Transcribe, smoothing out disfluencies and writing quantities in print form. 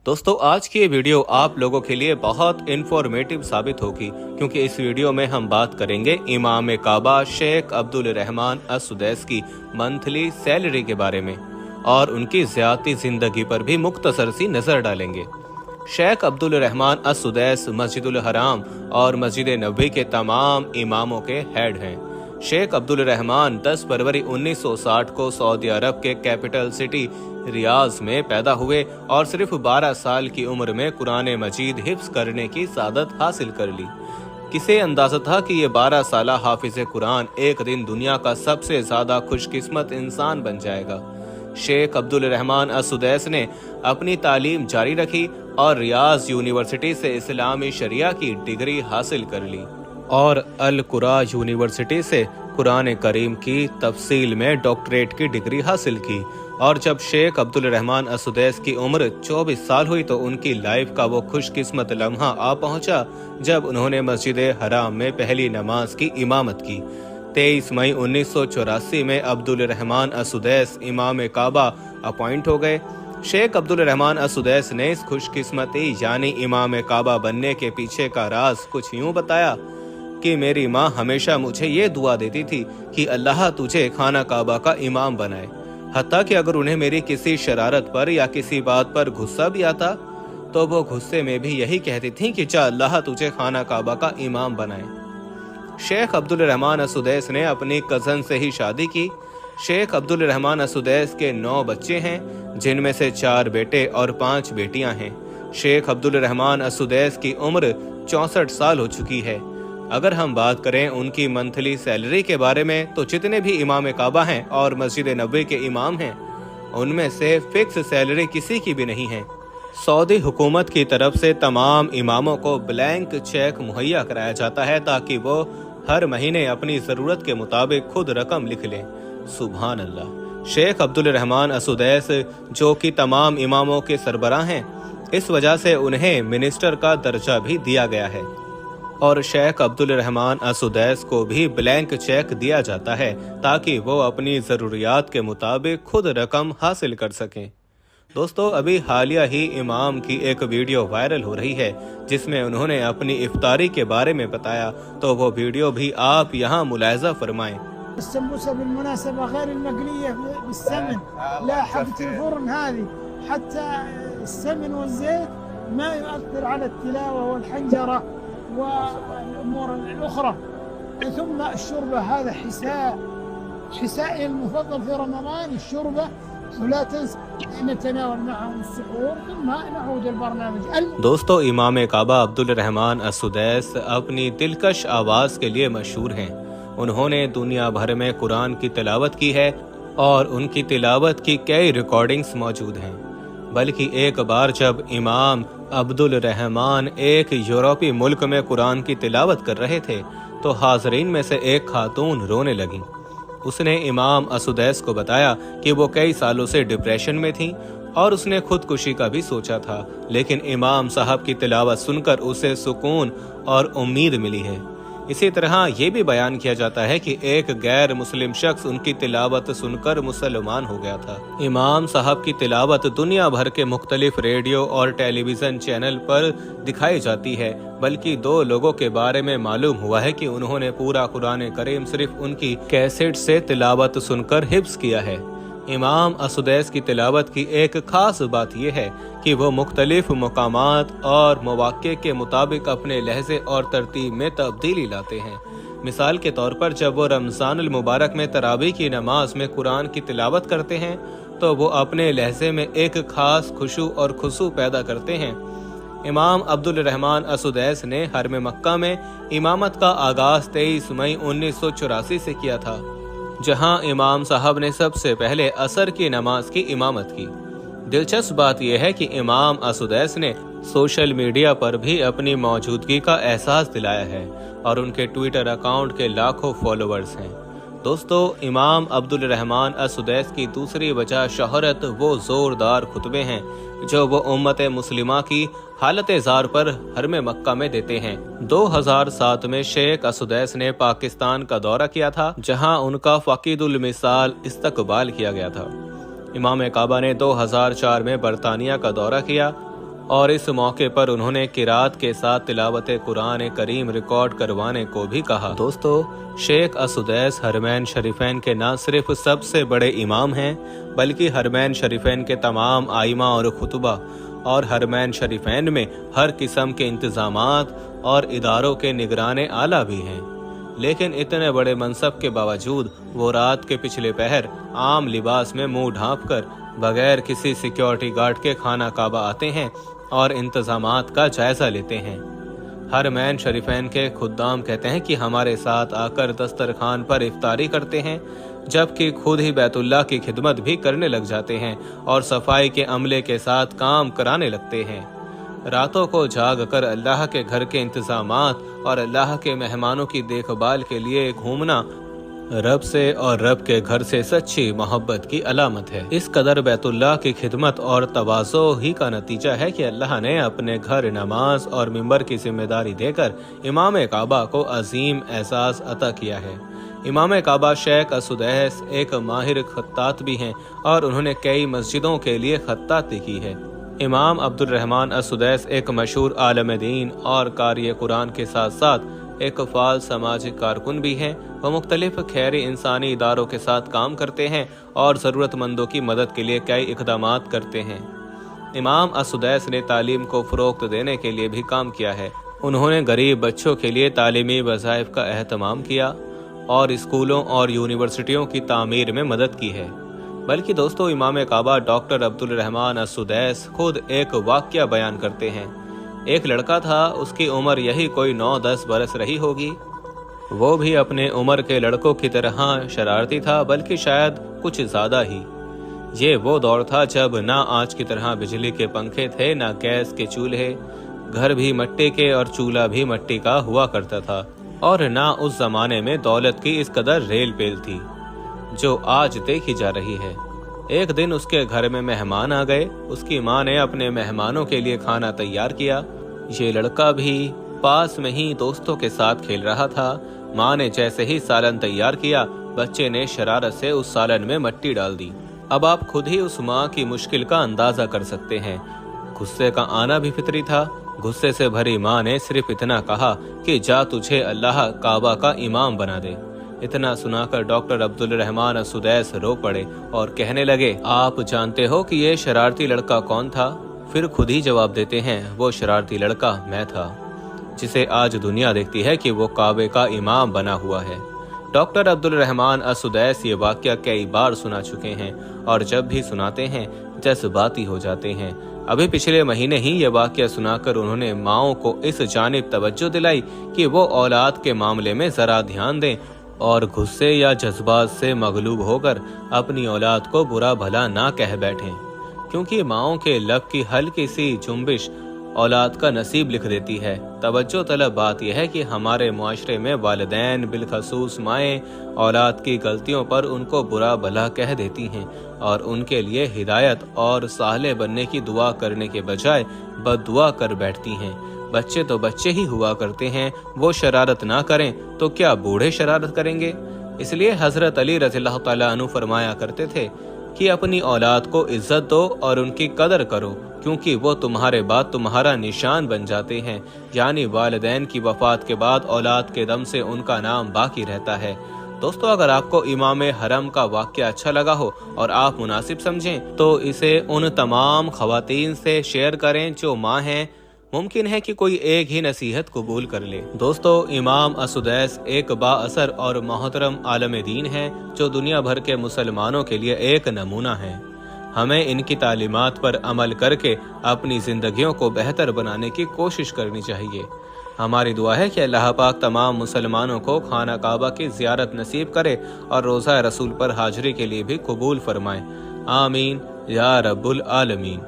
दोस्तों आज की ये वीडियो आप लोगों के लिए बहुत इंफॉर्मेटिव साबित होगी क्योंकि इस वीडियो में हम बात करेंगे इमाम काबा शेख अब्दुल रहमान अस-सुदैस की मंथली सैलरी के बारे में और उनकी ज़ियाती ज़िंदगी पर भी मुख्तसर सी नज़र डालेंगे। शेख अब्दुल रहमान अस-सुदैस मस्जिदुल हराम और मस्जिद नबवी के तमाम इमामों के हेड हैं। शेख अब्दुल रहमान 10 फरवरी 1960 को सऊदी अरब के कैपिटल सिटी रियाज में पैदा हुए और सिर्फ 12 साल की उम्र में कुरान मजीद हिफ्ज करने की सादत हासिल कर ली। किसे अंदाजा था कि ये 12 साला हाफिज कुरान एक दिन दुनिया का सबसे ज्यादा खुशकिस्मत इंसान बन जाएगा। शेख अब्दुल रहमान अस-सुदैस ने अपनी तालीम जारी रखी और रियाज यूनिवर्सिटी से इस्लामी शरिया की डिग्री हासिल कर ली और अल कुरा यूनिवर्सिटी से कुरान करीम की तफसील में डॉक्टरेट की डिग्री हासिल की। और जब शेख अब्दुल रहमान अस-सुदैस की उम्र 24 साल हुई तो उनकी लाइफ का वो खुशकिस्मत लम्हा आ पहुंचा जब उन्होंने मस्जिद हराम में पहली नमाज की इमामत की। 23 मई 1984 में अब्दुल रहमान अस-सुदैस इमाम काबा अपॉइंट हो गए। शेख अब्दुल रहमान अस-सुदैस ने इस खुशकिस्मती यानी इमाम काबा बनने के पीछे का राज कुछ यूं बताया कि मेरी माँ हमेशा मुझे ये दुआ देती थी कि अल्लाह तुझे खाना काबा का इमाम बनाए। हत्ता कि अगर उन्हें मेरी किसी शरारत पर या किसी बात पर गुस्सा भी आता तो वो गुस्से में भी यही कहती थी कि जा अल्लाह तुझे खाना काबा का इमाम बनाए। शेख अब्दुल रहमान अस-सुदैस ने अपनी कज़न से ही शादी की। शेख अब्दुल रहमान अस-सुदैस के 9 बच्चे हैं जिनमें से 4 बेटे और 5 बेटियां हैं। शेख अब्दुल रहमान अस-सुदैस की उम्र 64 साल हो चुकी है। अगर हम बात करें उनकी मंथली सैलरी के बारे में तो जितने भी इमाम काबा हैं और मस्जिद नबवी के इमाम हैं उनमें से फिक्स सैलरी किसी की भी नहीं है। सऊदी हुकूमत की तरफ से तमाम इमामों को ब्लैंक चेक मुहैया कराया जाता है ताकि वो हर महीने अपनी ज़रूरत के मुताबिक खुद रकम लिख लें। सुभान अल्लाह। शेख अब्दुल रहमान अस-सुदैस जो कि तमाम इमामों के सरबराह हैं, इस वजह से उन्हें मिनिस्टर का दर्जा भी दिया गया है और शेख अब्दुल रहमान अस-सुदैस को भी ब्लैंक चेक दिया जाता है ताकि वो अपनी ज़रूरियात के मुताबिक खुद रकम हासिल कर सकें। दोस्तों अभी हालिया ही इमाम की एक वीडियो वायरल हो रही है जिसमें उन्होंने अपनी इफ्तारी के बारे में बताया, तो वो वीडियो भी आप यहाँ मुलाहिजा फरमाएं। السمبوسة بالمناسبة غير المقلية بالسمن، لا حبة الفرن هذه حتى السمن والزيت ما يؤثر على التلاوة والحنجرة والأمور الأخرى. ثم الشوربة هذا حسائي المفضل في رمضان الشوربة، ولا تنسى نتناول معهم السحور ثم نعود البرنامج. दोस्तों इमाम काबा अब्दुल रहमान अस-सुदैस अपनी दिलकश आवाज़ के लिए मशहूर हैं। उन्होंने दुनिया भर में कुरान की तिलावत की है और उनकी तिलावत की कई रिकॉर्डिंग्स मौजूद हैं। बल्कि एक बार जब इमाम अब्दुल रहमान एक यूरोपीय मुल्क में कुरान की तिलावत कर रहे थे तो हाज़रीन में से एक खातून रोने लगी। उसने इमाम अस-सुदैस को बताया कि वो कई सालों से डिप्रेशन में थी और उसने खुदकुशी का भी सोचा था, लेकिन इमाम साहब की तिलावत सुनकर उसे सुकून और उम्मीद मिली है। इसी तरह ये भी बयान किया जाता है कि एक गैर मुस्लिम शख्स उनकी तिलावत सुनकर मुसलमान हो गया था। इमाम साहब की तिलावत दुनिया भर के मुख्तलिफ रेडियो और टेलीविज़न चैनल पर दिखाई जाती है, बल्कि 2 लोगों के बारे में मालूम हुआ है कि उन्होंने पूरा कुरान करीम सिर्फ उनकी कैसेट से तिलावत सुनकर हिफ्ज किया है। इमाम अस-सुदैस की तिलावत की एक खास बात यह है कि वो मुख्तलिफ मकामात और मौक़े के मुताबिक अपने लहजे और तरतीब में तब्दीली लाते हैं। मिसाल के तौर पर जब वो रमज़ानुल मुबारक में तरावी की नमाज में कुरान की तिलावत करते हैं तो वो अपने लहजे में एक खास खुशू और खुशू पैदा करते हैं। इमाम अब्दुल रहमान अस-सुदैस ने हरम मक्का में इमामत का आगाज़ 23 मई 1984 से किया था, जहां इमाम साहब ने सबसे पहले असर की नमाज की इमामत की। दिलचस्प बात यह है कि इमाम अस-सुदैस ने सोशल मीडिया पर भी अपनी मौजूदगी का एहसास दिलाया है और उनके ट्विटर अकाउंट के लाखों फॉलोअर्स हैं। दोस्तों इमाम अब्दुल रहमान अस-सुदैस की दूसरी वजह शोहरत वो ज़ोरदार खुतबे हैं जो वो उम्मत मुस्लिमा की हालत ज़ार पर हरम मक्का में देते हैं। 2007 में शेख अस-सुदैस ने पाकिस्तान का दौरा किया था जहां उनका फ़कीदुल मिसाल इस्तकबाल किया गया था। इमाम काबा ने 2004 में बरतानिया का दौरा किया और इस मौके पर उन्होंने किरात के साथ तिलावत कुरान करीम रिकॉर्ड करवाने को भी कहा। दोस्तों, शेख असुदैस हरमैन शरीफैन के न सिर्फ सबसे बड़े इमाम हैं, बल्कि हरमैन शरीफैन के तमाम आइमा और खुतबा और हरमैन शरीफैन में हर किस्म के इंतजामात और इदारों के निगरान आला भी हैं। लेकिन इतने बड़े मनसब के बावजूद वो रात के पिछले पहर आम लिबास में मुंह ढांप कर बगैर किसी सिक्योरिटी गार्ड के खाना काबा आते हैं और इंतजामात का जायजा लेते हैं। हरमैन शरीफैन के खुद्दाम कहते हैं कि हमारे साथ आकर दस्तरखान पर इफ्तारी करते हैं, जबकि खुद ही बैतुल्लाह की खिदमत भी करने लग जाते हैं और सफाई के अमले के साथ काम कराने लगते हैं। रातों को जाग कर अल्लाह के घर के इंतजामात और अल्लाह के मेहमानों की देखभाल के लिए घूमना रब से और रब के घर से सच्ची मोहब्बत की अलामत है। इस कदर बैतुल्लाह की खिदमत और तवाज़ो ही का नतीजा है कि अल्लाह ने अपने घर नमाज और मिंबर की जिम्मेदारी देकर इमाम काबा को अजीम एहसास अता किया है। इमाम काबा शेख असुदैस एक माहिर खत्तात भी हैं और उन्होंने कई मस्जिदों के लिए खत्ताती की है। इमाम अब्दुल रहमान असुदैस एक मशहूर आलम दीन और कारी कुरान के साथ साथ एक फाल सामाजिक कारकुन भी हैं। वह मुख्तलिफ खैरी इंसानी इदारों के साथ काम करते हैं और ज़रूरतमंदों की मदद के लिए कई इक़दामात करते हैं। इमाम असुदैस ने तालीम को फ़रोग़ देने के लिए भी काम किया है। उन्होंने गरीब बच्चों के लिए तालीमी वज़ाइफ का एहतमाम किया और स्कूलों और यूनिवर्सिटियों की तामीर में मदद की है। बल्कि दोस्तों, इमाम काबा डॉक्टर अब्दुल रहमान असुदैस खुद एक वाक़या बयान करते हैं। एक लड़का था, उसकी उम्र यही कोई 9-10 बरस रही होगी। वो भी अपने उम्र के लड़कों की तरह शरारती था, बल्कि शायद कुछ ज़्यादा ही। ये वो दौर था जब ना आज की तरह बिजली के पंखे थे, ना गैस के चूल्हे, घर भी मिट्टी के और चूल्हा भी मिट्टी का हुआ करता था, और ना उस जमाने में दौलत की इस कदर रेल पेल थी जो आज देखी जा रही है। एक दिन उसके घर में मेहमान आ गए। उसकी माँ ने अपने मेहमानों के लिए खाना तैयार किया। ये लड़का भी पास में ही दोस्तों के साथ खेल रहा था। माँ ने जैसे ही सालन तैयार किया, बच्चे ने शरारत से उस सालन में मिट्टी डाल दी। अब आप खुद ही उस माँ की मुश्किल का अंदाजा कर सकते हैं। गुस्से का आना भी फितरी था। गुस्से से भरी माँ ने सिर्फ इतना कहा कि जा तुझे अल्लाह काबा का इमाम बना दे। इतना सुनाकर डॉक्टर अब्दुल रहमान असुदैस रो पड़े और कहने लगे, आप जानते हो कि ये शरारती लड़का कौन था? फिर खुद ही जवाब देते हैं, वो शरारती लड़का मैं था, जिसे आज दुनिया देखती है कि वो काबे का इमाम बना हुआ है। डॉक्टर अब्दुल रहमान असुदैस ये वाक़या कई बार सुना चुके हैं और जब भी सुनाते हैं जज्बाती हो जाते हैं। अभी पिछले महीने ही ये वाक़या सुनाकर उन्होंने माओं को इस जानिब तवज्जो दिलाई कि वो औलाद के मामले में ज़रा ध्यान दें और गुस्से या जज्बात से मगलूब होकर अपनी औलाद को बुरा भला ना कह बैठें, क्योंकि माओं के लब की हल्की सी जुम्बिश औलाद का नसीब लिख देती है। तवज्जो तलब बात यह है कि हमारे मुआशरे में वालिदैन बिलखसूस माएँ औलाद की गलतियों पर उनको बुरा भला कह देती हैं और उनके लिए हिदायत और साले बनने की दुआ करने के बजाय बद्दुआ कर बैठती हैं। बच्चे तो बच्चे ही हुआ करते हैं, वो शरारत ना करें तो क्या बूढ़े शरारत करेंगे? इसलिए हजरत अली रज़ियल्लाहु तआला अन्हु फरमाया करते थे कि अपनी औलाद को इज्जत दो और उनकी कदर करो, क्योंकि वो तुम्हारे बाद तुम्हारा निशान बन जाते हैं। यानी वालिदैन की वफात के बाद औलाद के दम से उनका नाम बाकी रहता है। दोस्तों, अगर आपको इमाम हरम का वाक़या अच्छा लगा हो और आप मुनासिब समझें तो इसे उन तमाम ख़वातीन से शेयर करें जो माँ हैं। मुमकिन है कि कोई एक ही नसीहत कबूल कर ले। दोस्तों, इमाम असुदैस एक बाअसर और मोहतरम आलम दीन है जो दुनिया भर के मुसलमानों के लिए एक नमूना है। हमें इनकी तालीमात पर अमल करके अपनी जिंदगियों को बेहतर बनाने की कोशिश करनी चाहिए। हमारी दुआ है कि अल्लाह पाक तमाम मुसलमानों को खाना काबा की ज़ियारत नसीब करे और रोज़ा रसूल पर हाजिरी के लिए भी कबूल फरमाए। आमीन या रब्बुल आलमीन।